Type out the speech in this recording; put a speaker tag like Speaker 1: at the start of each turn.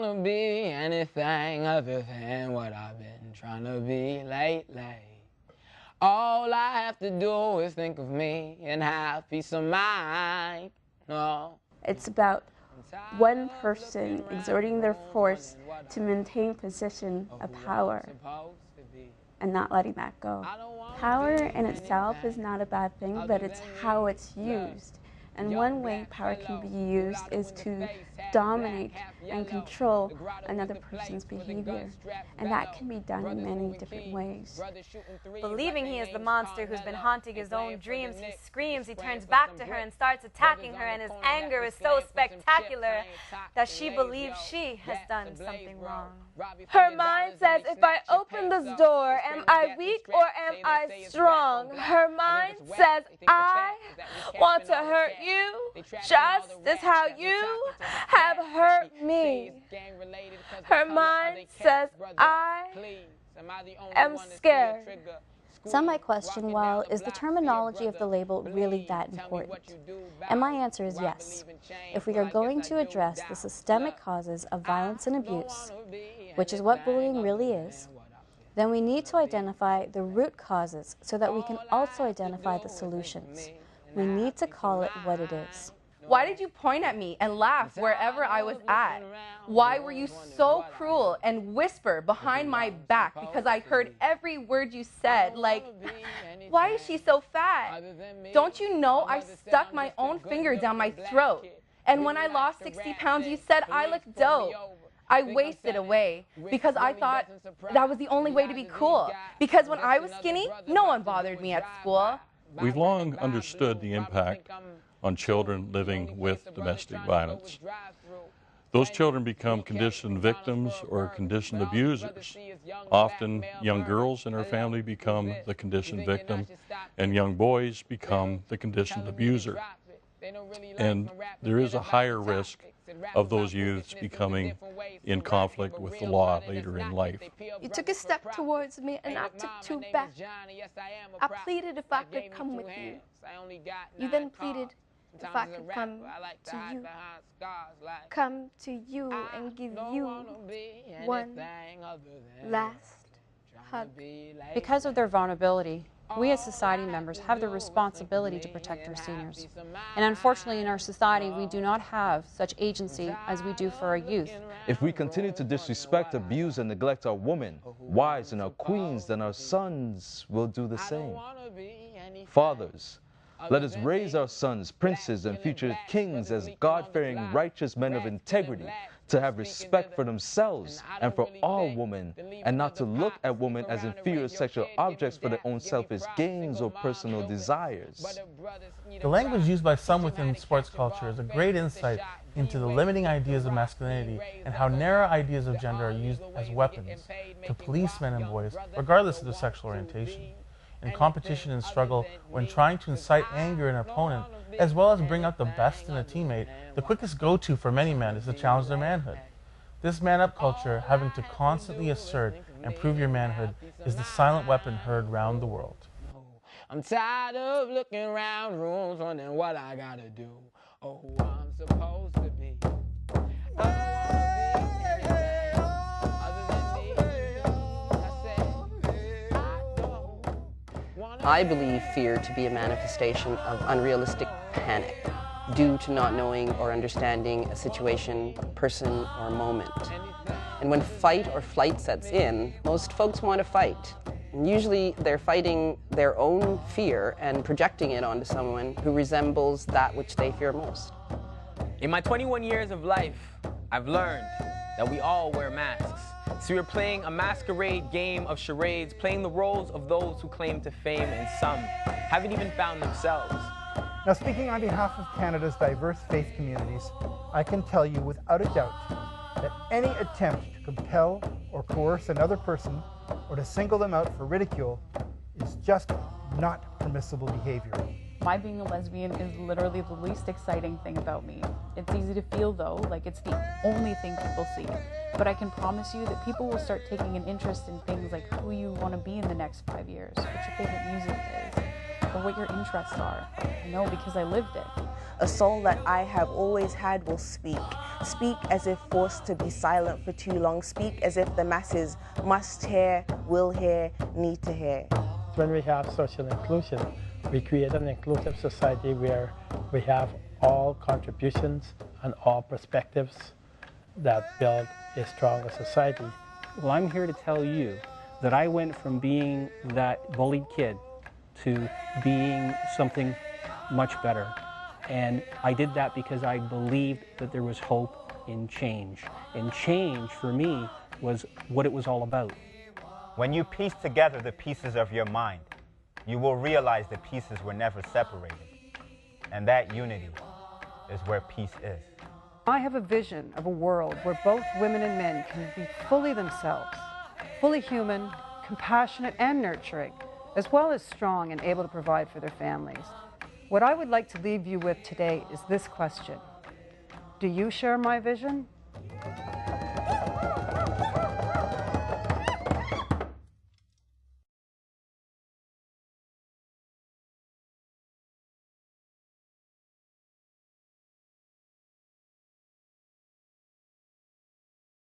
Speaker 1: wanna be anything other than what I've been trying to be lately. All I have to do is think of me and have peace of mind. No.
Speaker 2: It's about one person exerting their force to maintain position of power and not letting that go. Power in itself is not a bad thing, but it's how it's used. And one way power can be used is to dominate and control another person's behavior. And that can be done in many different ways.
Speaker 3: Believing he is the monster who's been haunting his own dreams, he screams, he turns back to her and starts attacking her, and his anger is so spectacular that she believes she has done something wrong.
Speaker 2: Her mind says, if I open this door, am I weak or am I strong? Her mind says, I want to hurt you just as how you have hurt me. Her mind says, I am scared.
Speaker 4: Some might question, well, is the terminology of the label really that important? And my answer is yes. If we are going to address the systemic causes of violence and abuse, which is what bullying really is, then we need to identify the root causes so that we can also identify the solutions. We need to call it what it is.
Speaker 5: Why did you point at me and laugh wherever I was at? Why were you so cruel and whisper behind my back because I heard every word you said? Like, why is she so fat? Don't you know I stuck my own finger down my throat? And when I lost 60 pounds, you said I looked dope. I wasted away because I thought that was the only way to be cool. Because when I was skinny, no one bothered me at school.
Speaker 6: We've long understood the impact on children living with domestic violence. Those children become conditioned victims or conditioned abusers. Often, young girls in our family become the conditioned victim, and young boys become the conditioned abuser. And there is a higher risk of those youths becoming in conflict with the law later in life.
Speaker 2: You took a step towards me and I took two back. I pleaded if I could come with you. You then pleaded if I could come to you. Come to you and give you one last hug.
Speaker 7: Because of their vulnerability, we as society members have the responsibility to protect our seniors. And unfortunately in our society, we do not have such agency as we do for our youth.
Speaker 8: If we continue to disrespect, abuse, and neglect our women, wives, and our queens, then our sons will do the same. Fathers, let us raise our sons, princes, and future kings as God-fearing, righteous men of integrity, to have respect for themselves and for all women, and not to look at women as inferior sexual objects for their own selfish gains or personal desires.
Speaker 9: The language used by some within sports culture is a great insight into the limiting ideas of masculinity and how narrow ideas of gender are used as weapons to police men and boys, regardless of their sexual orientation. In competition and struggle, when trying to incite anger in an opponent, as well as bring out the best in a teammate, the quickest go-to for many men is to challenge their manhood. This man-up culture, having to constantly assert and prove your manhood, is the silent weapon heard round the world.
Speaker 1: I'm tired of looking around rooms wondering what I gotta do or who I'm supposed to be. I don't wanna be anything other than me. I said, I don't wanna.
Speaker 10: I believe fear to be a manifestation of unrealistic panic due to not knowing or understanding a situation, person, or moment. And when fight or flight sets in, most folks want to fight. And usually they're fighting their own fear and projecting it onto someone who resembles that which they fear most.
Speaker 11: In my 21 years of life, I've learned that we all wear masks. So we're playing a masquerade game of charades, playing the roles of those who claim to fame, and some haven't even found themselves.
Speaker 12: Now, speaking on behalf of Canada's diverse faith communities, I can tell you without a doubt that any attempt to compel or coerce another person or to single them out for ridicule is just not permissible behavior.
Speaker 13: My being a lesbian is literally the least exciting thing about me. It's easy to feel, though, like it's the only thing people see. But I can promise you that people will start taking an interest in things like who you want to be in the next 5 years, what your favorite music is, or what your interests are. I know because I lived it.
Speaker 14: A soul that I have always had will speak. Speak as if forced to be silent for too long. Speak as if the masses must hear, will hear, need to hear.
Speaker 15: When we have social inclusion, we create an inclusive society where we have all contributions and all perspectives that build a stronger society.
Speaker 16: Well, I'm here to tell you that I went from being that bullied kid to being something much better. And I did that because I believed that there was hope in change. And change, for me, was what it was all about.
Speaker 17: When you piece together the pieces of your mind, you will realize the pieces were never separated. And that unity is where peace is.
Speaker 18: I have a vision of a world where both women and men can be fully themselves, fully human, compassionate and nurturing, as well as strong and able to provide for their families. What I would like to leave you with today is this question: do you share my vision?